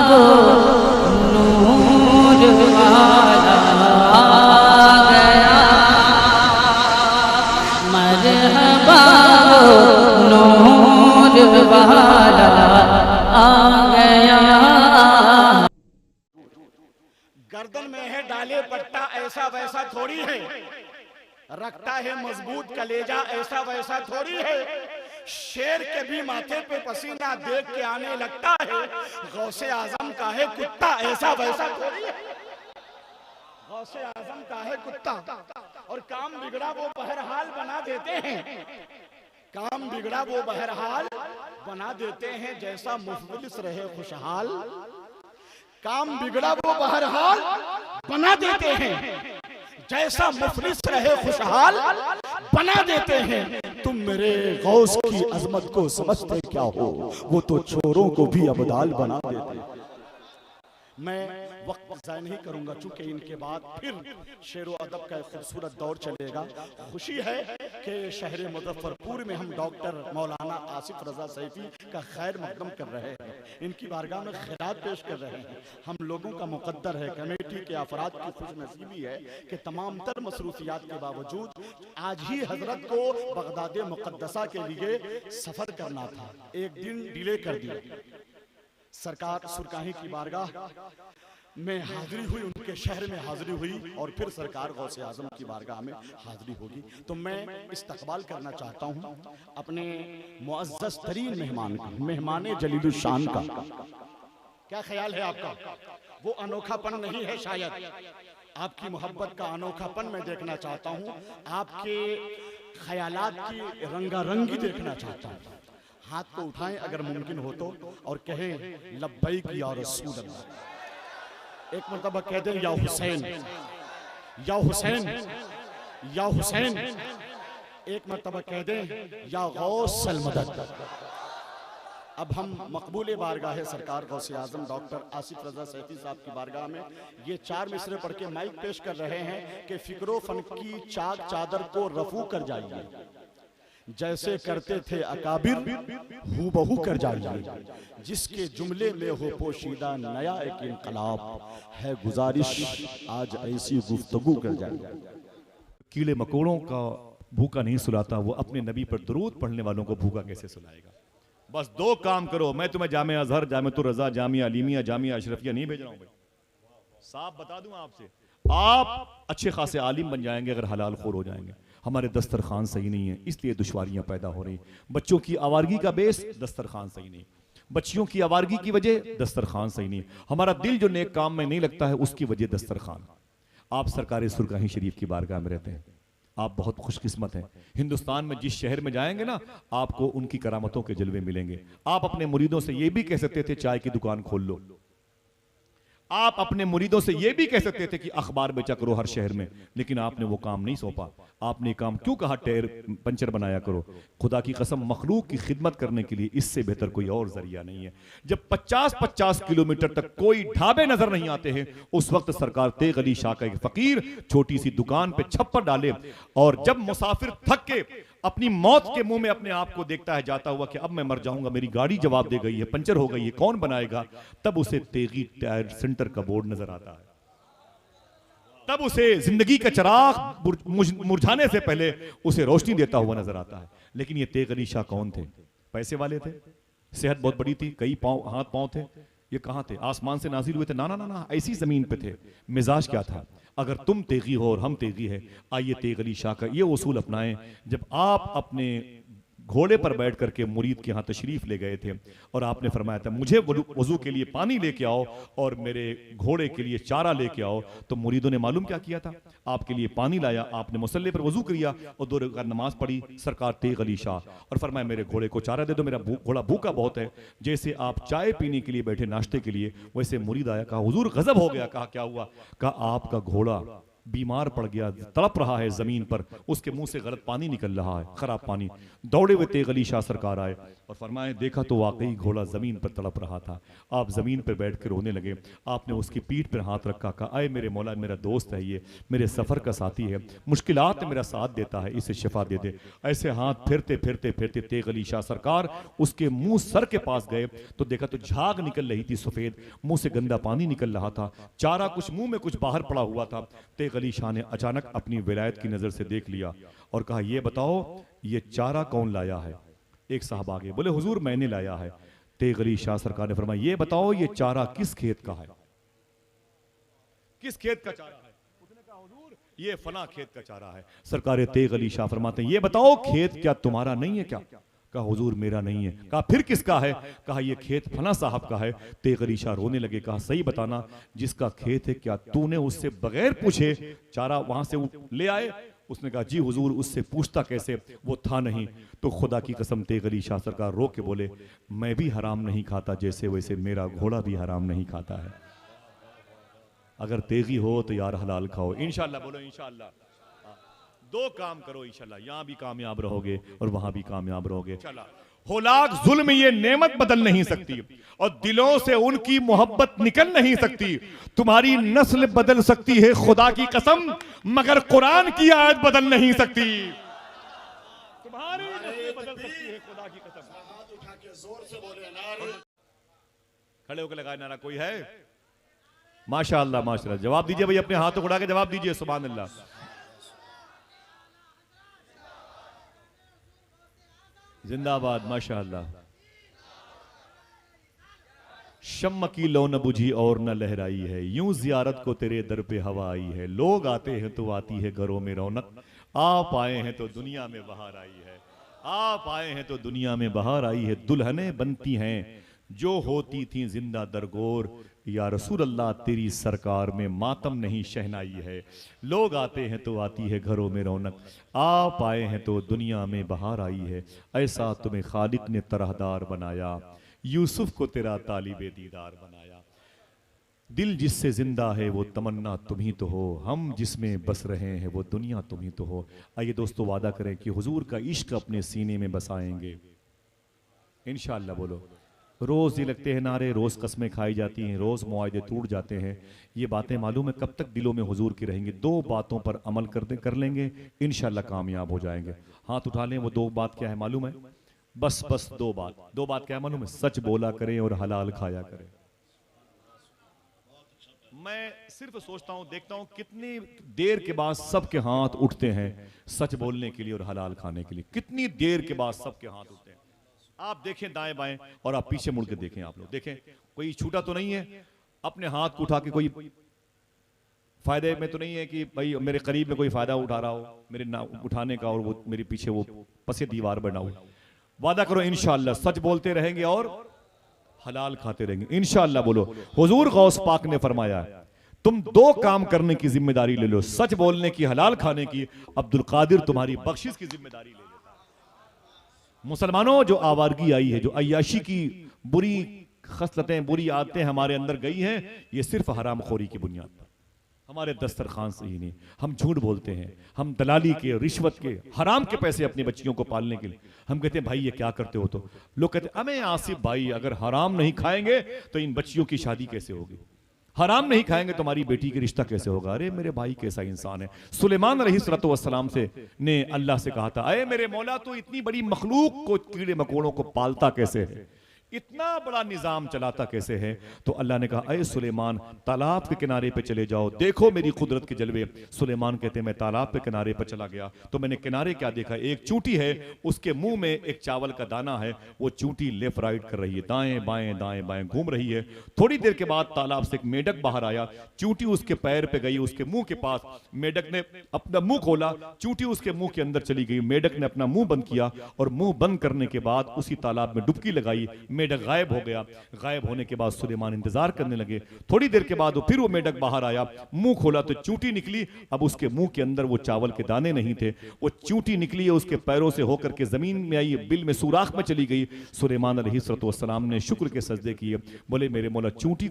वो नूर वाला आ गया, मरहबा वो नूर वाला आ गया। गर्दन में है डाले पट्टा ऐसा वैसा थोड़ी है, रखता है मजबूत कलेजा ऐसा वैसा थोड़ी है। शेर के भी माथे पे पसीना देख के आने लगता है, गौसे आजम का है कुत्ता ऐसा वैसा थोड़ी है। गौसे आजम का है कुत्ता, और काम बिगड़ा वो बहरहाल बना देते हैं। काम बिगड़ा वो बहरहाल बना देते हैं, जैसा मुफलिस रहे खुशहाल। काम बिगड़ा वो बहरहाल बना देते हैं, जैसा मुफलिस रहे खुशहाल बना देते हैं। तुम मेरे गौस की अजमत को समझते क्या हो, वो तो चोरों को भी अबदाल बना देते हैं। मैं वक्त ज़ाया नहीं करूंगा, चूंकि इनके बाद फिर शेर व अदब का एक खूबसूरत दौर चलेगा। खुशी है कि शहर मुजफ्फरपुर में हम डॉक्टर मौलाना आसिफ रजा सैफी का खैर मकदम कर रहे हैं, इनकी बारगाह में खिरात पेश कर रहे हैं। हम लोगों का मुकद्दर है, कमेटी के अफराद की खुशनसीबी है कि तमाम तर मसरूफियात के बावजूद आज ही हजरत को बगदाद मुक़द्दसा के लिए सफ़र करना था, एक दिन डिले कर दिया। सरकार सुरकाही की बारगाह में हाजिरी हुई, उनके शहर में हाजिरी हुई, और फिर सरकार गौसे आजम की बारगाह में हाजिरी होगी। तो मैं इस्तकबाल करना चाहता हूं अपने मुअज़्ज़ज़ तरीन मेहमान का, मेहमान जलीलुश्शान का। क्या ख्याल है आपका? वो अनोखापन नहीं है शायद, आपकी मोहब्बत का अनोखापन मैं देखना चाहता हूं, आपके ख्यालात की रंगारंगी देखना चाहता हूं। हाथ को उठाएं अगर मुमकिन हो तो, और कहें लब्बैक या रसूल अल्लाह। एक मरतबा कह दें या हुसैन, या हुसैन, या हुसैन। एक मरतबा कह दें या गौसल मदद। अब हम मकबूल बारगाह सरकार गौसे आजम डॉक्टर आसिफ रजा सैफी साहब की बारगाह में ये 4 मिसरे पढ़ के माइक पेश कर रहे हैं कि फिक्रो फन की चाक चादर को रफू कर जाइए, जैसे करते थे अकाबिर हूबहू कर जाइए, जिसके जुमले में हो पोशीदा नया एक इनकलाब है, गुजारिश आज ऐसी गुफ्तगू कर जाइए। कीड़े मकोड़ों का भूखा नहीं सुलाता, वो अपने नबी पर दुरूद पढ़ने वालों को भूखा कैसे सुलाएगा। बस 2 काम करो, मैं तुम्हें जामिया अजहर, जामिअतुर रज़ा, जामिया अलीमिया, जामिया अशरफिया नहीं भेज रहा हूं भाई, साफ बता दूं आपसे। आप अच्छे खासे आलिम बन जाएंगे अगर हलाल खोर हो जाएंगे। हमारे दस्तरखान सही नहीं है, इसलिए दुश्वारियां पैदा हो रही। बच्चों की आवारगी का बेस दस्तरखान सही नहीं, बच्चियों की आवारगी की वजह दस्तरखान सही नहीं, हमारा दिल जो नेक काम में नहीं लगता है उसकी वजह दस्तरखान। आप सरकार सुरकाही शरीफ की बारगाह में रहते हैं, आप बहुत खुशकिस्मत हैं। हिंदुस्तान में जिस शहर में जाएंगे ना, आपको उनकी करामतों के जलवे मिलेंगे। आप अपने मुरीदों से ये भी कह सकते थे चाय की दुकान खोल लो, आप अपने मुरीदों से यह भी कह सकते थे कि अखबार बेचा करो हर शहर में, लेकिन आपने वो काम नहीं सौंपा। आपने काम क्यों कहा टायर पंचर बनाया करो? खुदा की कसम, मखलूक की खिदमत करने के लिए इससे बेहतर कोई और जरिया नहीं है। जब 50-50 किलोमीटर तक कोई ढाबे नजर नहीं आते हैं, उस वक्त सरकार तेग अली शाह का एक फकीर छोटी सी दुकान पे छप्पर डाले, और जब मुसाफिर थक के अपनी मौत के मुंह में अपने आप को देखता है जाता हुआ कि अब मैं मर जाऊंगा, मेरी गाड़ी जवाब दे गई है, पंचर हो गई है, कौन बनाएगा? तब उसे तेगी टायर सेंटर का बोर्ड नजर आता है, तब उसे जिंदगी का चिराग मुरझाने से पहले उसे रोशनी देता हुआ नजर आता है। लेकिन ये तेग अली शाह कौन थे? पैसे वाले थे, सेहत बहुत बड़ी थी, कई पांव हाथ पांव थे। ये कहां थे? आसमान से नाजिल हुए थे? ना ना ना ना, ऐसी जमीन पे थे। मिजाज क्या था? अगर तुम तेगी हो और हम तेगी है, आइए तेग अली शाह का ये उसूल अपनाएं। जब आप अपने घोड़े पर बैठ करके मुरीद के यहाँ तशरीफ ले गए थे और आपने फरमाया था मुझे वजू के लिए पानी लेके आओ और मेरे घोड़े के लिए चारा लेके आओ, तो मुरीदों ने मालूम क्या किया था? आपके लिए पानी लाया, आपने मुसल्ले पर वजू किया और 2 रकात नमाज पढ़ी सरकार तेग अली शाह, और फरमाया मेरे घोड़े को चारा दे दो, मेरा घोड़ा भूखा बहुत है। जैसे आप चाय पीने के लिए बैठे नाश्ते के लिए, वैसे मुरीद आया, कहा हुजूर गजब हो गया। कहा क्या हुआ? कहा आपका घोड़ा बीमार पड़ गया, तड़प रहा है जमीन पर, उसके मुंह से गलत पानी निकल रहा है, खराब पानी। दौड़े हुए तेग अली शाह सरकार आए और फरमाए देखा तो वाकई घोड़ा जमीन पर तड़प रहा था। आप जमीन पर बैठ कर रोने लगे, आपने उसकी पीठ पर हाथ रखा, कहा अय मेरे मौला, मेरा दोस्त है ये, मेरे सफर का साथी है, मुश्किलात में मेरा साथ देता है, इसे शिफा दे दे। ऐसे हाथ फिरते फिरते फिरते तेग अली शाह सरकार उसके मुंह सर के पास गए तो देखा तो झाग निकल रही थी सफेद, मुंह से गंदा पानी निकल रहा था, चारा कुछ मुंह में कुछ बाहर पड़ा हुआ था। तेग अली शाह ने अचानक अपनी विलायत की नजर से देख लिया और कहा ये बताओ ये चारा कौन लाया है? एक साहब आगे बोले हुजूर मैंने लाया है। तेग अली शाह सरकार ने फरमाया ये बताओ ये चारा किस खेत का है? किस खेत का चारा है? उसने कहा हुजूर ये फला खेत का चारा है। सरकार तेग अली शाह फरमाते हैं ये बताओ खेत क्या तुम्हारा नहीं है क्या? कहा हुजूर मेरा नहीं है। कहा फिर किसका है? कहा ये खेत फला साहब का है। तेग अली शाह रोने लगे, कहा सही बताना जिसका खेत है क्या तूने उससे बगैर पूछे चारा वहां से ले आए? उसने कहा जी हुजूर उससे पूछता कैसे, वो था नहीं। तो खुदा की कसम तेग अली शाह सरकार रो के बोले मैं भी हराम नहीं खाता जैसे वैसे मेरा घोड़ा भी हराम नहीं खाता है। अगर तेगी हो तो यार हलाल खाओ इंशाअल्लाह। बोलो इंशाअल्लाह। दो काम करो इंशाअल्लाह, यहां भी कामयाब रहोगे और वहां भी कामयाब रहोगे। हो लाख जुल्म ये नेमत बदल नहीं सकती और दिलों से उनकी मोहब्बत निकल नहीं सकती। तुम्हारी नस्ल बदल सकती है खुदा की कसम, मगर कुरान की आयत बदल नहीं सकती। तुम्हारी नस्ल बदल सकती है खुदा की कसम। हाथ उठा के जोर से बोले नारे। खड़े होकर लगाए नारा कोई है? माशाअल्लाह माशाअल्लाह। जवाब दीजिए भाई, अपने हाथों उठा के जवाब दीजिए सुभान अल्लाह। जिंदाबाद माशाअल्लाह। शम्म की लो न बुझी और न लहराई है, यूं जियारत को तेरे दर पे हवा आई है। लोग आते हैं तो आती है घरों में रौनक, आप आए हैं तो दुनिया में बहार आई है। आप आए हैं तो दुनिया में बहार आई है। दुल्हनें बनती हैं जो होती थी जिंदा दरगोर, या रसूल अल्लाह तेरी सरकार में मातम नहीं शहनाई है। लोग आते हैं तो आती है घरों में रौनक, आप आए हैं तो दुनिया में बहार आई है। ऐसा तुम्हें खालिक ने तरहदार बनाया, यूसुफ को तेरा तालिबे दीदार बनाया। दिल जिससे जिंदा है वो तमन्ना तुम ही तो हो, हम जिसमें बस रहे हैं वो दुनिया तुम ही तो हो। आइए दोस्तों वादा करें कि हुजूर का इश्क अपने सीने में बसाएंगे इंशाअल्लाह। बोलो रोज ये लगते हैं नारे, रोज कस्में खाई जाती हैं, रोज मुआहदे टूट जाते हैं। ये बातें मालूम है कब तक दिलों में हुजूर की रहेंगी। दो बातों पर अमल कर लेंगे इंशाअल्लाह कामयाब हो जाएंगे। हाथ उठा लें। वो दो बात क्या है मालूम है? बस दो बात क्या है मालूम है? सच बोला करें और हलाल खाया करें। मैं सिर्फ सोचता हूं देखता हूं कितनी देर के बाद सबके हाथ उठते हैं सच बोलने के लिए और हलाल खाने के लिए। कितनी देर के बाद सबके हाथ उठते हैं। आप देखें दाएं बाएं और आप पीछे मुड़ के देखें। आप लोग देखें कोई छूटा तो नहीं है अपने हाथ को उठा के, कोई फायदे में तो नहीं है कि भाई मेरे करीब में कोई फायदा उठा रहा हो मेरे ना उठाने का और वो मेरे पीछे वो पसे दीवार बना हो। वादा करो इंशाअल्लाह सच बोलते रहेंगे और हलाल खाते रहेंगे इंशाअल्लाह। बोलो हुजूर गौस पाक ने फरमाया है तुम दो काम करने की जिम्मेदारी ले लो, सच बोलने की, हलाल खाने की। अब्दुल कादिर तुम्हारी बख्शिश की जिम्मेदारी ले लेता है। मुसलमानों जो आवारगी आई है, जो अय्याशी की बुरी खसलतें, बुरी आदतें हमारे अंदर गई हैं, ये सिर्फ हरामखोरी की बुनियाद पर, हमारे दस्तरखान से ही नहीं। हम झूठ बोलते हैं, हम दलाली के, रिश्वत के, हराम के पैसे अपनी बच्चियों को पालने के लिए हम कहते हैं भाई ये क्या करते हो? तो लोग कहते हैं अमे आसिफ भाई अगर हराम नहीं खाएंगे तो इन बच्चियों की शादी कैसे होगी? हराम नहीं खाएंगे तो हमारी बेटी की रिश्ता कैसे होगा? अरे मेरे भाई कैसा इंसान है। सुलेमान अलैहिस्सलातु वस्सलाम से ने अल्लाह से कहा था अरे मेरे मौला तू इतनी बड़ी मखलूक को, कीड़े मकोड़ों को पालता कैसे है, इतना बड़ा निजाम चलाता कैसे है? तो अल्लाह ने कहा अरे सुलेमान तालाब के किनारे पे चले जाओ, देखो मेरी कुदरत के जलवे। सुलेमान कहते हैं मैं तालाब पे किनारे पर चला गया तो मैंने किनारे क्या देखा, एक चूंटी है, उसके मुंह में एक चावल का दाना है, वो चूंटी लेफ्ट राइट कर रही है, दाएं बाएं घूम रही है। थोड़ी देर के बाद तालाब से एक मेढक बाहर आया, चूंटी उसके पैर पे गई, उसके मुंह के पास। मेढक ने अपना मुंह खोला, चूंटी उसके मुंह के अंदर चली गई। मेढक ने अपना मुंह बंद किया और मुंह बंद करने के बाद उसी तालाब में डुबकी लगाई। मेढक गायब हो गया। गायब होने के बाद सुलेमान इंतजार करने लगे। थोड़ी देर के बाद फिर वो मेढक बाहर आया, मुंह खोला तो चूंटी निकली। अब उसके मुंह के अंदर वो चावल के दाने नहीं थे, वो चूंटी निकली है उसके पैरों से होकर के जमीन में आई, बिल में सुराख में चली गई। सुलेमान अलैहिस्सलातु वस्सलाम ने शुक्र के सजदे किए, बोले मेरे मौला चूंटी